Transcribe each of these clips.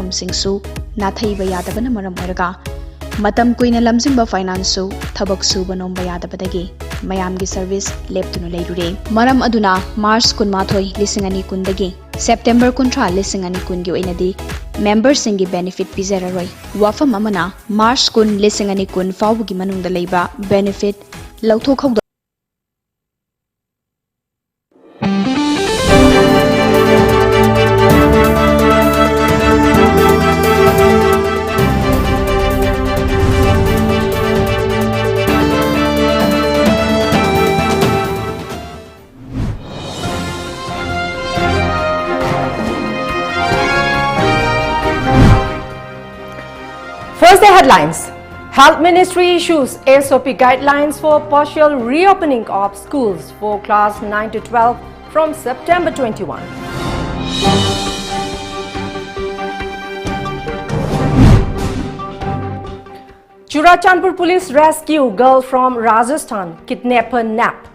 Singsu Nathaiba Yadabana Maram Oraga Matam Kuina Lamzimba Finance Su Tabak Suba Nomba Yadabadagi Mayamgi Service Leptunu Leidure Maram Aduna Mars Kunmathoi Lissingani Kundagi September Kuntra Lissingani Kungi Inadi Members Singi Benefit Pizararoi Wafam Amana Mars Kun Lissingani Kun Fawgi Manunda Leba Benefit Lautok First, the headlines. Health Ministry issues SOP guidelines for partial reopening of schools for class 9 to 12 from September 21. Churachandpur police rescue girl from Rajasthan, kidnapper nap.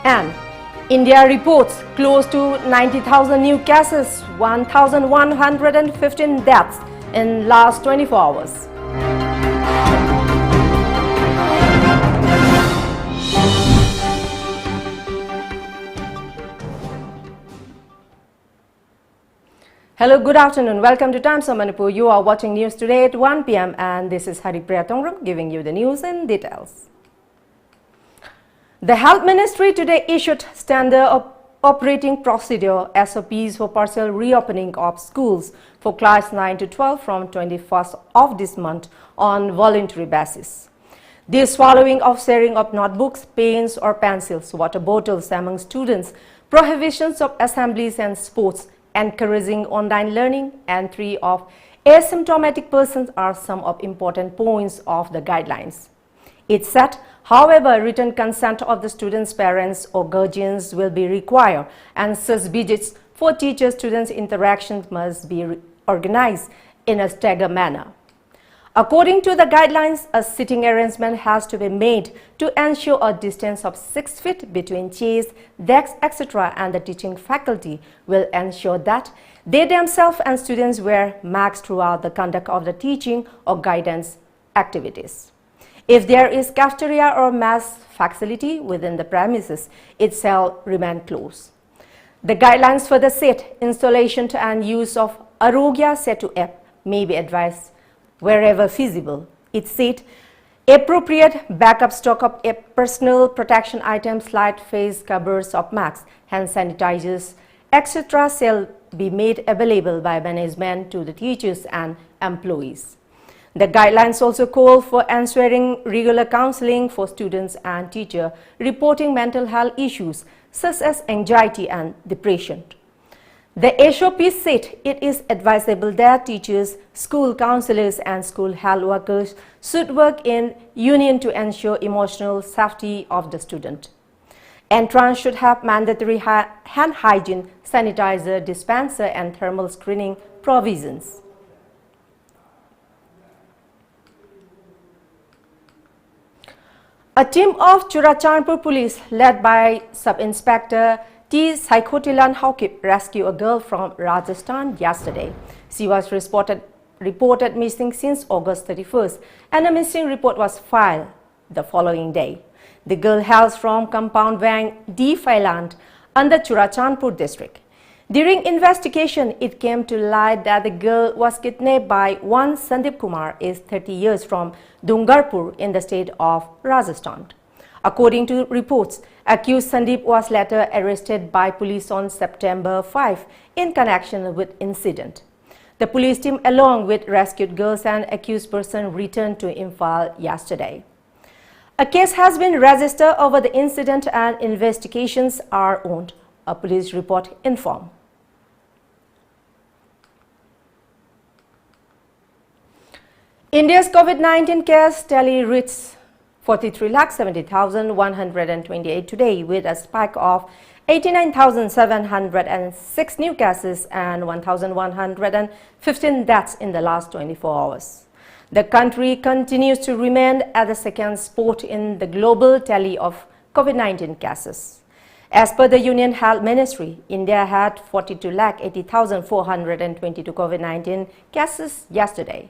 And India reports close to 90,000 new cases, 1,115 deaths in last 24 hours. Hello, good afternoon. Welcome to Times of Manipur. You are watching news today at 1 p.m. and this is HARIPRIYA giving you the news in details. The Health Ministry today issued Standard Operating Procedure SOPs for partial reopening of schools for class 9 to 12 from 21st of this month on voluntary basis. This following of sharing of notebooks, pens or pencils, water bottles among students, prohibitions of assemblies and sports, encouraging online learning, entry of asymptomatic persons are some of important points of the guidelines. It said, however, written consent of the students' parents or guardians will be required and such visits for teacher-students interactions must be organized in a staggered manner. According to the guidelines, a sitting arrangement has to be made to ensure a distance of 6 feet between chairs, desks, etc. and the teaching faculty will ensure that they themselves and students wear masks throughout the conduct of the teaching or guidance activities. If there is cafeteria or mass facility within the premises, it shall remain closed. The guidelines for the set, installation and use of Arogya Setu app may be advised wherever feasible. It said, appropriate backup stock of personal protection items like face covers of masks, hand sanitizers, etc. shall be made available by management to the teachers and employees. The guidelines also call for ensuring regular counseling for students and teachers reporting mental health issues such as anxiety and depression. The SOP said it is advisable that teachers, school counselors and school health workers should work in union to ensure emotional safety of the student. Entrance should have mandatory hand hygiene, sanitizer, dispenser and thermal screening provisions. A team of Churachandpur police led by Sub-Inspector T. Saikotilan Haukip rescued a girl from Rajasthan yesterday. She was reported missing since August 31st and a missing report was filed the following day. The girl hails from compound Wang D. Failand under Churachandpur district. During investigation, it came to light that the girl was kidnapped by one Sandeep Kumar, aged 30 years, from Dungarpur in the state of Rajasthan. According to reports, accused Sandeep was later arrested by police on September 5 in connection with incident. The police team along with rescued girls and accused person returned to Imphal yesterday. A case has been registered over the incident and investigations are on, a police report informed. India's COVID-19 case tally reached 43,70,128 today with a spike of 89,706 new cases and 1,115 deaths in the last 24 hours. The country continues to remain at the second spot in the global tally of COVID-19 cases. As per the Union Health Ministry, India had 42,80,422 COVID-19 cases yesterday.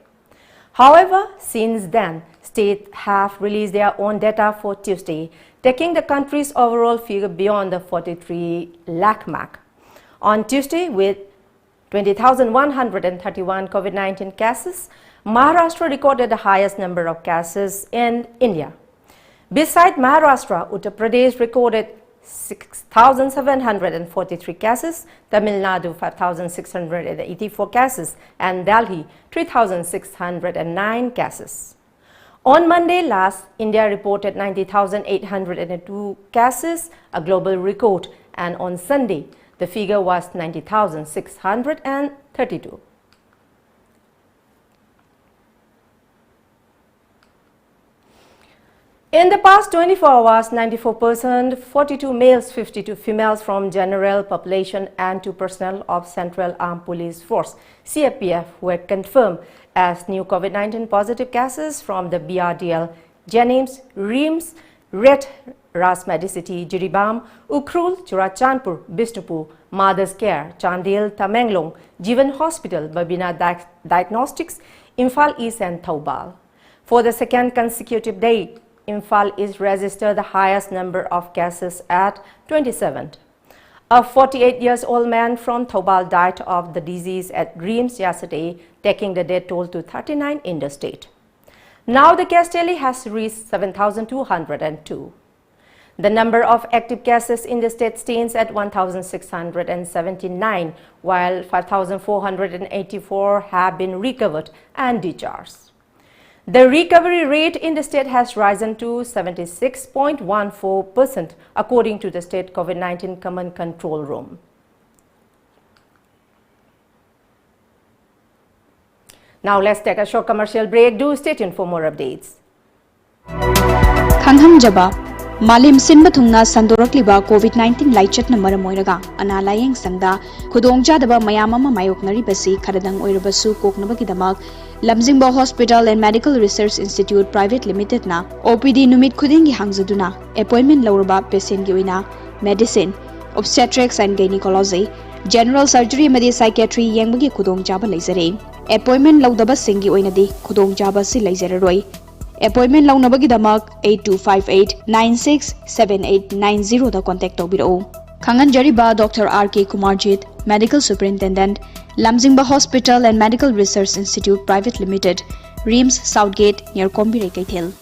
However, since then, states have released their own data for Tuesday, taking the country's overall figure beyond the 43 lakh mark. On Tuesday, with 20,131 COVID-19 cases, Maharashtra recorded the highest number of cases in India. Besides Maharashtra, Uttar Pradesh recorded 6,743 cases, Tamil Nadu 5,684 cases, and Delhi 3,609 cases. On Monday last, India reported 90,802 cases, a global record, and on Sunday, the figure was 90,632. In the past 24 hours, 94%, 42 males, 52 females from general population and 2 personnel of Central Armed Police Force, CAPF, were confirmed as new COVID-19 positive cases from the BRDL, Jennings, Rims, Red Ras Medicity, Jiribam, Ukhrul, Churachandpur, Bishnupur, Mother's Care, Chandel, Tamenglong, Jivan Hospital, Babina Diagnostics, Imphal East and Thoubal. For the second consecutive day, Imphal East registered the highest number of cases at 27. A 48-year-old man from Thoubal died of the disease at Rims yesterday, taking the death toll to 39 in the state. Now the case tally has reached 7,202. The number of active cases in the state stands at 1,679, while 5,484 have been recovered and discharged. The recovery rate in the state has risen to 76.14%, according to the State COVID-19 Command Control Room. Now let's take a short commercial break. Do stay tuned for more updates. Khangham Jaba Malim Sinba Thungna Sandorokliba COVID-19 Laichatna Maramoiraga, Ana Layeng Sangda, Kudongja Mayamama Mayoknari Basi, Karadang Oirabasu, Koknabakidamak, Lamjingba Hospital and Medical Research Institute Private Limited na, OPD Numit Kudingi Hangzaduna, Appointment Lauraba Patient Gioina, Medicine, Obstetrics and Gynecology, General Surgery Madi Psychiatry Yangbagi Kudongjaba Lazare, Appointment Laudaba Singi Oinadi, Kudongjaba Si Lazaroi, Appointment Launabagi Damak 8258-967890 da contact Tobiro. Khangan Jariba Dr. R.K. Kumarjit, Medical Superintendent, Lamjingba Hospital and Medical Research Institute Private Limited, Rims Southgate near Kombire Kaithil.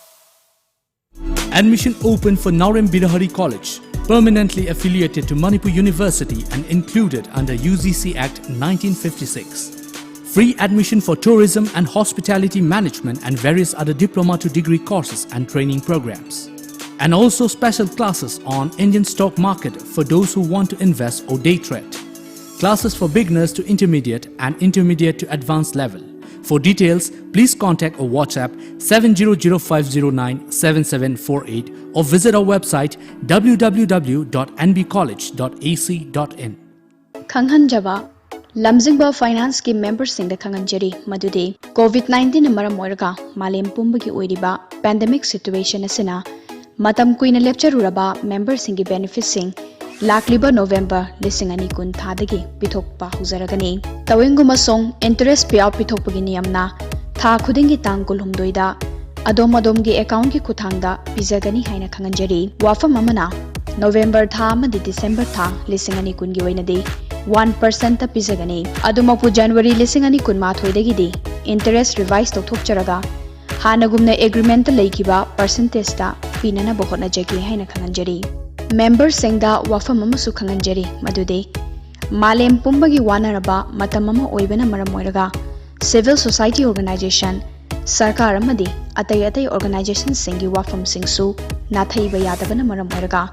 Admission open for Naurem Birahari College, permanently affiliated to Manipur University and included under UGC Act 1956. Free admission for tourism and hospitality management and various other diploma to degree courses and training programs. And also special classes on Indian stock market for those who want to invest or day trade. Classes for beginners to intermediate and intermediate to advanced level. For details, please contact or WhatsApp 700-509-7748 or visit our website www.nbcollege.ac.in. Khanghan Jaba Lamjingba Finance Scheme members sing the Khanganjari Madude COVID-19 Maram Oiraga Malem Pumbagi Oiriba pandemic situation asina Matam Kuina Lepcharuraba members singi benefits sing Lakliba November Lissingani Kun Thadagi Pitokpa Huzaragani Tawinguma song interest payout Pitokpagini Amna Tha Kudingi Tangul Humdoida Adomadomgi account ki Kuthanga Pizagani Haina Khanganjari Wafa Mamana November Tha Madi December Tha Lissingani Kungi Wainade 1% ta pizagani adumapu January lisingani kunma thoidagidi interest revise tokthokcharaga hanagumna agreement ta leikiba percentage ta pinana bohona jagi haina khanganjari members sengda wafam amasu khanganjari madude malem pumbagi wanaraba matamama oibana maram oiraga civil society organization sarkar amadi atai organization singi wafam singsu nathaiba yadabana maram oiraga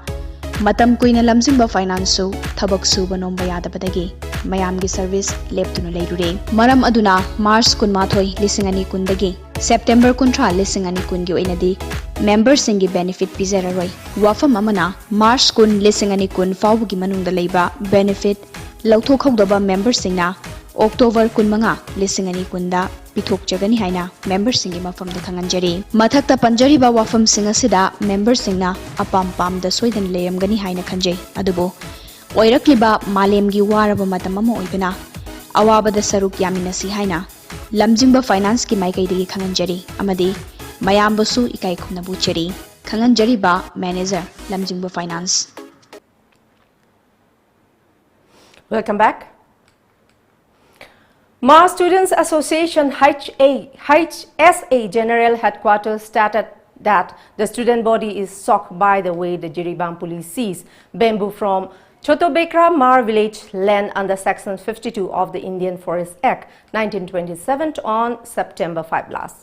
Matam Kuina Lamjingba Finance Thabak Suba Nomba Yadabadagi Mayamgi Service Leptuna Leidure Maram Aduna Mars Kunmathoi Lissingani Kundagi September Kuntra Lissingani Kungi Oinadi Members Singi Benefit Pizararoi Wafa Mamana Mars Kun Lissingani Kun Faubugi Manunda Leiba Benefit Lauthokhodaba Members Singna October Kunmanga Lissingani Kunda पिथोकजगनी हाइना member सिंगी मफम द खंगंजरी मथक्ता पंजरीबा वाफम सिंग असिदा मेंबर सिंगना अपाम पाम द सोइदन लेरमगनी हाइना खंजै अदुबो ओइरक्लिबा मालेमगी वारबा मतम अमा ओइबना अवाबद सरुक यामिनसी हाइना लमजिंबा फाइनेंस की माइकैदगी खंगंजरी अमदी मयामबसु इकाई खुमनबु चेरी खंगंजरीबा मैनेजर लमजिंबा finance. Welcome back. Mars Students Association HSA General Headquarters stated that the student body is shocked by the way the Jiribam police seized bamboo from Chotobekra Mar village land under Section 52 of the Indian Forest Act 1927 on September 5 last.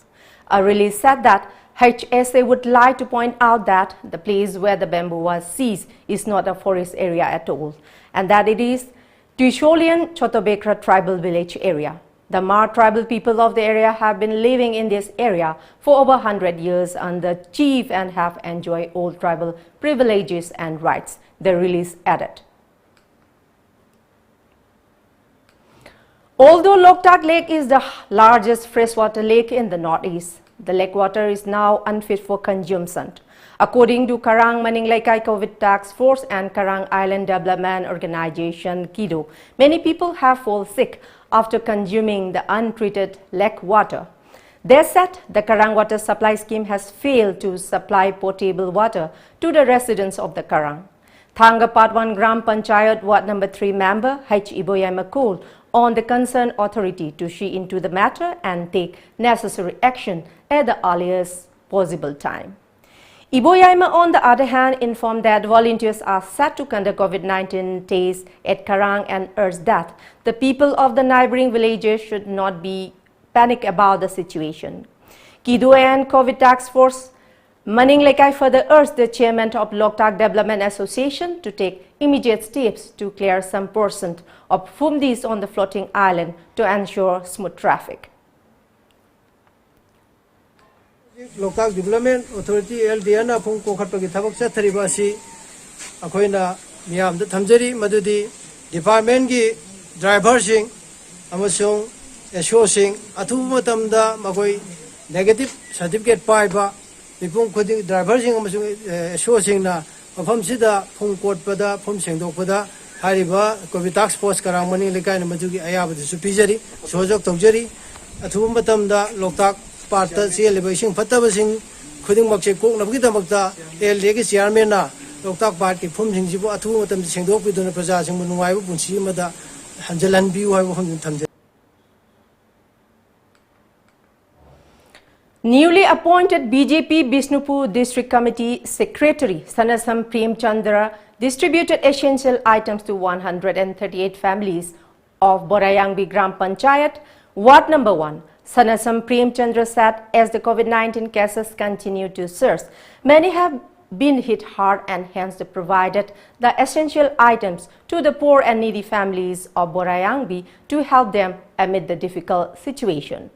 A release said that HSA would like to point out that the place where the bamboo was seized is not a forest area at all, and that it is Tusholian Chotobekra tribal village area. The Mar tribal people of the area have been living in this area for over 100 years under chief and have enjoyed all tribal privileges and rights, the release added. Although Loktak Lake is the largest freshwater lake in the northeast, the lake water is now unfit for consumption. According to Karang Maninglaikai COVID Task Force and Karang Island Development Organization (KIDO), many people have fallen sick after consuming the untreated lake water. They said the Karang water supply scheme has failed to supply potable water to the residents of the Karang. Thanga Part 1 Gram Panchayat Ward Number 3 member H. Iboyama called on the concerned authority to see into the matter and take necessary action at the earliest possible time. Iboyama, on the other hand, informed that volunteers are set to conduct COVID-19 tests at Karang and urged that the people of the neighboring villages should not be panic about the situation. Kido and COVID Task Force Maninglaikai further urged the chairman of Loktak Development Association to take immediate steps to clear some percent of fumdis on the floating island to ensure smooth traffic. Loktak Development Authority LDN Pung Kokatpagi Tabak Sataribasi Akoina Miam the Tamjari Madudi Department Gi Driver Sing Amasung Ashosing Atumatamda Magoi Negative Certificate Paiba Pung Kodi Driver Sing Amasung Ashosing Na Pum Sida Pung Kot Pada Pum Singdo Pada Hariba COVID Task Force Karamani Likai Madugi Ayab the Supijari Sojok Tojari Atumatamda Loktak Parta celebration Fatabasing Kuding Makse Kok Nabita Legi Chairmana Loktak Party Pum Singjibu Atu Singdo with the Prasasing Munwai Punsimada Hanjalan Biu. Newly appointed BJP Bishnupur District Committee Secretary Sanasam Prem Chandra distributed essential items to 138 families of Borayangbi Gram Panchayat, Ward Number 1. Sanasam Prem Chandra said as the COVID-19 cases continue to surge, many have been hit hard and hence they provided the essential items to the poor and needy families of Borayangbi to help them amid the difficult situation.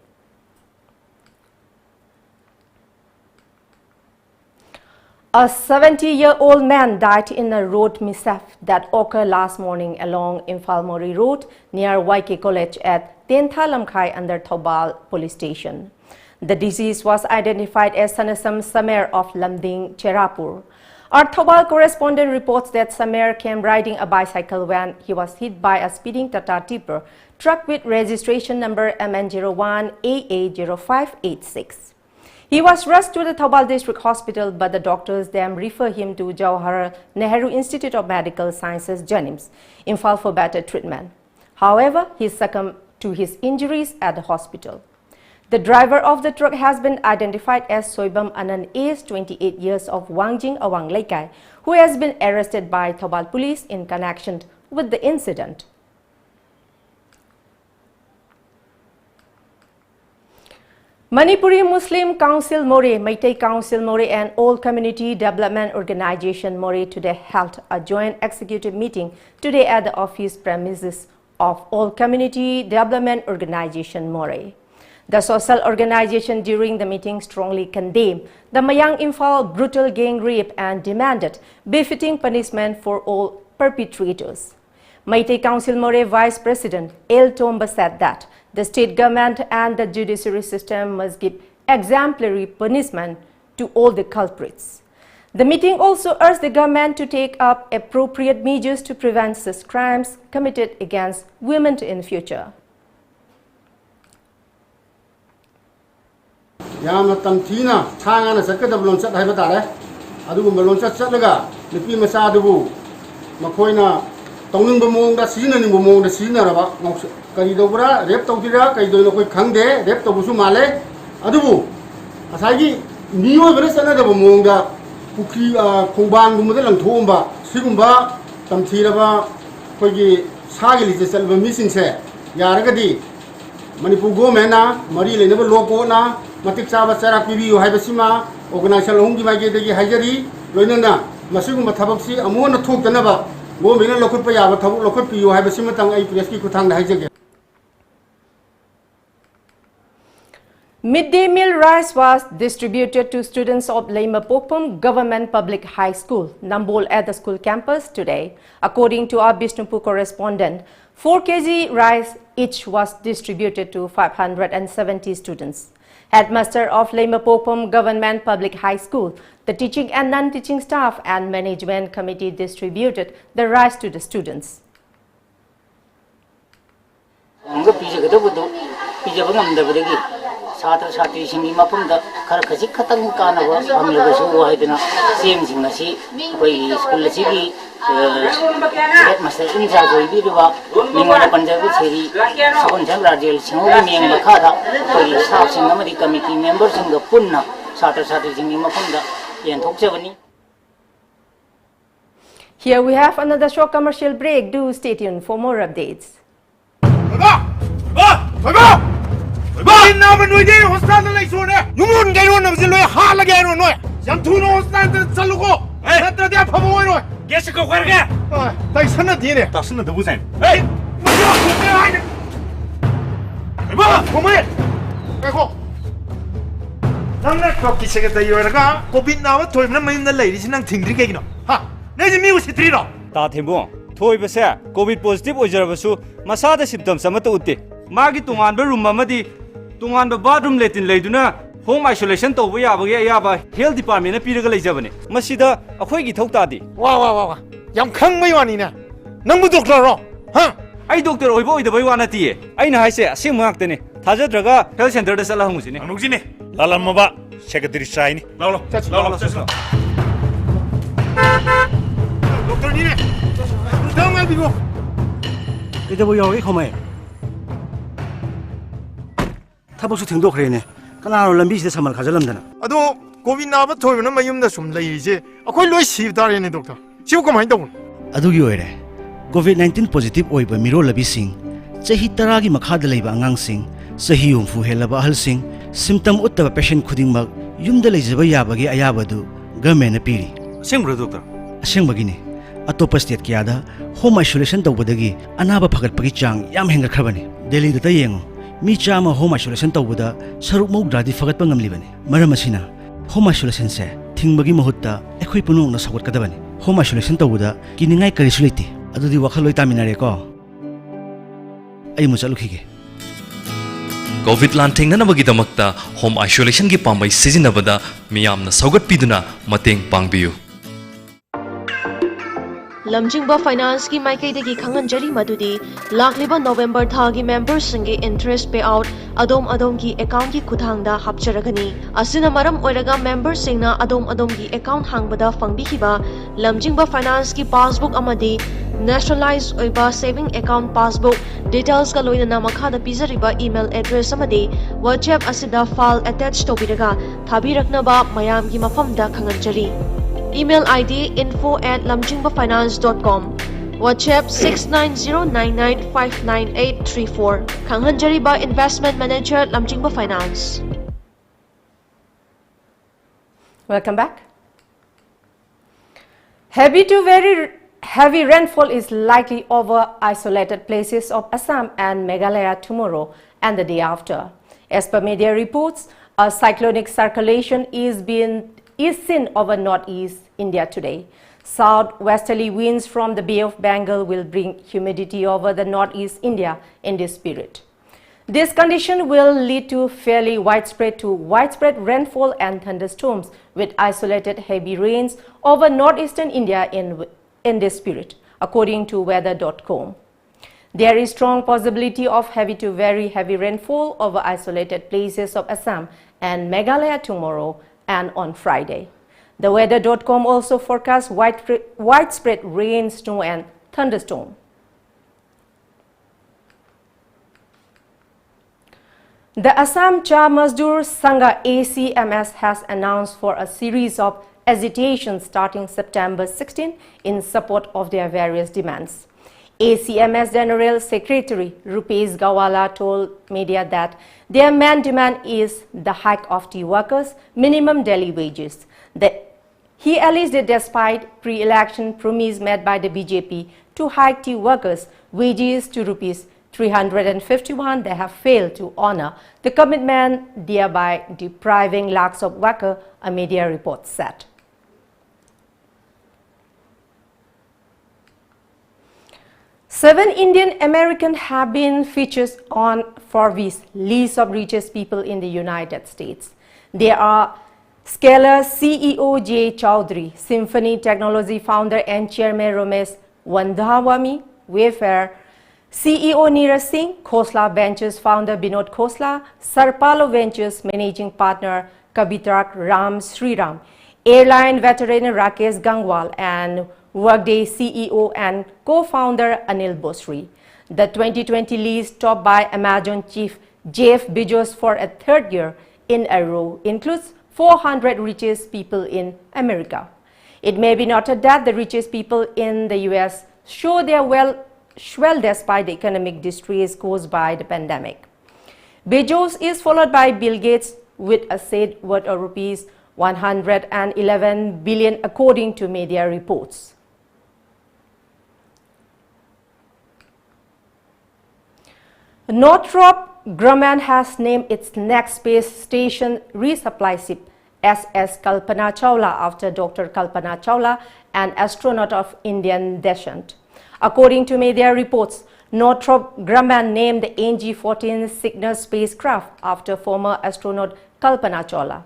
A 70-year-old man died in a road mishap that occurred last morning along Infalmori Road near YK College at Tentha Lamkhai under Thobal Police Station. The deceased was identified as Sanasam Samer of Lamding, Cherapur. Our Thobal correspondent reports that Samer came riding a bicycle when he was hit by a speeding Tata tipper truck with registration number MN01AA0586. He was rushed to the Thobal District Hospital, but the doctors then referred him to Jawaharlal Nehru Institute of Medical Sciences, Janims, Imphal for better treatment. However, he succumbed to his injuries at the hospital. The driver of the truck has been identified as Soibam Anand, aged 28 years of Wangjing Awang Laikai, who has been arrested by Thobal police in connection with the incident. Manipuri Muslim Council More, Meitei Council More and All Community Development Organization More today held a joint executive meeting today at the office premises of All Community Development Organization More. The social organization during the meeting strongly condemned the Mayang Imphal brutal gang rape and demanded befitting punishment for all perpetrators. Meitei Council More Vice President El Tomba said that the state government and the judiciary system must give exemplary punishment to all the culprits. The meeting also urged the government to take up appropriate measures to prevent such crimes committed against women in future. Yamna tamthina thanga na sakada blon chat haiba tare adu blon chat laga nipi masa dubu makoina tongning bumong da sina ni bumong da sina raba kari dobra rep tawtira kai do koi khangde rep tabusu male adubu asagi niyo bere sana da bumong da pukri khongbang gum da langthomba sigumba tamthira ba koi gi sagi li sel ba mising se yaragadi manipur government na mari le ne loko na matik chaba chara pibi yu haibasima organization hong gi mage de gi haijari loinana masugum thabak amona thok dana ba government lokot pa ya ba thabuk lokot pi yu haibasima tang ai press ki kuthang da haijage. Midday meal rice was distributed to students of Leimapokpam Government Public High School, Nambol at the school campus today. According to our Bishnupur correspondent, 4 kg rice each was distributed to 570 students. Headmaster of Leimapokpam Government Public High School, the teaching and non-teaching staff and management committee distributed the rice to the students. Satra Satri Singi Mapunda, Karakasi Katang Kanava, Amlasu, Haidana, same Singasi, School City, Headmaster in Sago, Viva, Mingana Panjabi Seri, Savan Rajil, Singomi and Makada, staff Singamadi committee members in the Punna, Satra Satri Singi Mapunda, and Toksavani. Here we have another short commercial break. Do stay tuned for more updates. Now when we did hostel like so, you won't get on of the hall again on it. Some two hostel Saluko. That's the Pamo. Guess you go where again. That's not here. That's not the Busan. Hey, come here. Go. I'm not talking secretary. You're a guy. Covid now, told them in the ladies and nothing drinking. Ha, there's a music trio. Tatimo, Toy Basa, COVID positive or Javasu, Masada symptoms, Samatuti, Magi Tungan, Berum Mamadi. Tungan the bathroom let in Laduna, home isolation to Yaba, health department, a period Javani. Masida, a quaggy totadi. Wow, Yam Kang Mayanina. Number doctor, huh? I doctor Oibo the Boyanati. I know I say, Sim Martini, Taja Draga, Health Center de Salamusini. Anugini, Lalamaba, Secretary Shine. Lolo, Doctor Nina, don't let me go. It will be home. 타복수 등록하려네. 그날 올림픽에 참을 가져람다나. 아도 고비 나바 토이는 마음나 좀 레이지. 아코이 로이 시다레네 doctor. 시우고 많이 더군. 아두기 오이래. COVID-19 positive 오이바 미롤라비싱. 제히 따라기 마카드 레이바 안강싱. 세히 용후 헬라바 할싱. 심텀 우tta바 patient 쿠딩막 윰다 레이즈바 야바게 아야바두 government 피리. 생브로 doctor. 생바기네. 아토파 스테이트 키아다 홈 아이솔레이션 tawbadagi anaba phagatpagi chang yam henga khabani. Delhi da tayengo. Mi chama home isolation tawbuda saruk mawdradi fagat pangamlibani maram asina home isolation se thingbagi mahutta ekhoi punung na sagot kadabani home isolation tawbuda kiningai karisuliti adudi wakhaloi taminare ko ai mu chalukhige COVID lanting na nabagi damakta home isolation gi pambai sijinabada miyamna saugat piduna mateng pangbiyu Lamjingba Finance ki maikaidagi khanganjari madudi lakliba November thagi members singe interest payout adom ki account ki khuthangda hapcharagani asina maram oiraga members singna adom ki account hangbada fangbihiba Lamjingba Finance ki passbook amadi nationalized oiba saving account passbook details ka loina makhada pizariba email address amadi WhatsApp asida file attached tobiraga thabiraknaba mayam ki mafamda khanganjari Email ID info@lamjingbafinance.com WhatsApp 6909959834 Kanghanjari ba Investment Manager Lamjingba Finance. Welcome back. Heavy to very heavy rainfall is likely over isolated places of Assam and Meghalaya tomorrow and the day after. As per media reports, a cyclonic circulation is seen over northeast India today. Southwesterly winds from the Bay of Bengal will bring humidity over the northeast India in this period. This condition will lead to fairly widespread rainfall and thunderstorms with isolated heavy rains over northeastern India in this period, according to weather.com. There is strong possibility of heavy to very heavy rainfall over isolated places of Assam and Meghalaya tomorrow and on Friday. The weather.com also forecasts widespread rain, snow and thunderstorm. The Assam Cha Mazdoor Sangha ACMS has announced for a series of agitations starting September 16 in support of their various demands. ACMS General Secretary Rupesh Gawala told media that their main demand is the hike of tea workers' minimum daily wages. He alleged that despite pre-election promise made by the BJP to hike tea workers' wages to rupees 351, they have failed to honor the commitment, thereby depriving lakhs of workers, a media report said. Seven Indian Americans have been featured on Forbes list of richest people in the United States. They are Scalar CEO Jay Chaudhary, Symphony Technology founder and chairman Ramesh Wandhawami, Wayfair CEO Neeraj Singh, Khosla Ventures founder Binod Khosla, Sarpalo Ventures managing partner Kabitrak Ram Sriram, airline veteran Rakesh Gangwal, and Workday CEO and co-founder Anil Bosri. The 2020 list, topped by Amazon chief Jeff Bezos for a third year in a row, includes 400 richest people in America. It may be noted that the richest people in the US show their wealth swell despite the economic distress caused by the pandemic. Bezos is followed by Bill Gates with a said worth of rupees 111 billion according to media reports. Northrop Grumman has named its next space station resupply ship SS Kalpana Chawla after Dr. Kalpana Chawla, an astronaut of Indian descent. According to media reports, Northrop Grumman named the NG-14 Cygnus spacecraft after former astronaut Kalpana Chawla.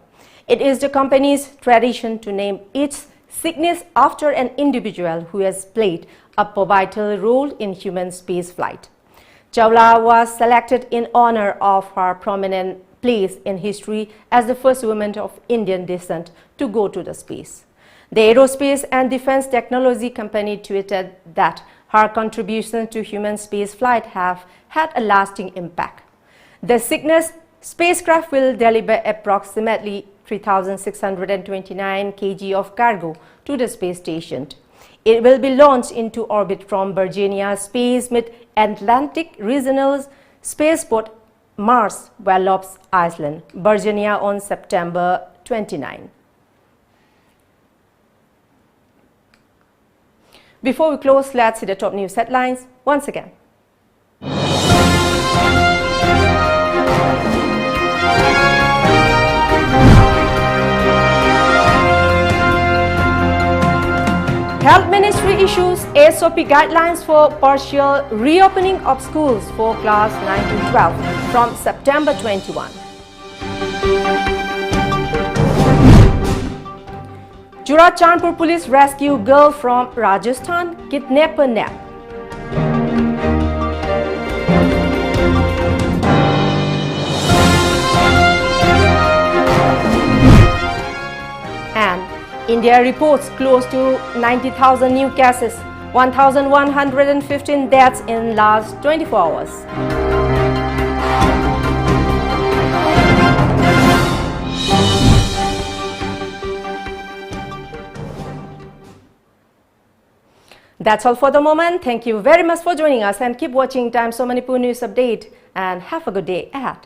It is the company's tradition to name its Cygnus after an individual who has played a pivotal role in human spaceflight. Chawla was selected in honor of her prominent place in history as the first woman of Indian descent to go to the space. The aerospace and defense technology company tweeted that her contributions to human spaceflight have had a lasting impact. The Cygnus spacecraft will deliver approximately 3,629 kg of cargo to the space station. It will be launched into orbit from Virginia Space Mid-Atlantic Regional Spaceport Mars, Wallops Island, Virginia on September 29. Before we close, let's see the top news headlines once again. Health Ministry issues SOP guidelines for partial reopening of schools for class 9 to 12 from September 21. Churachandpur police rescue girl from Rajasthan, kidnapper nap. And India reports close to 90,000 new cases, 1,115 deaths in last 24 hours. That's all for the moment. Thank you very much for joining us and keep watching Times of Manipur News Update and have a good day ahead.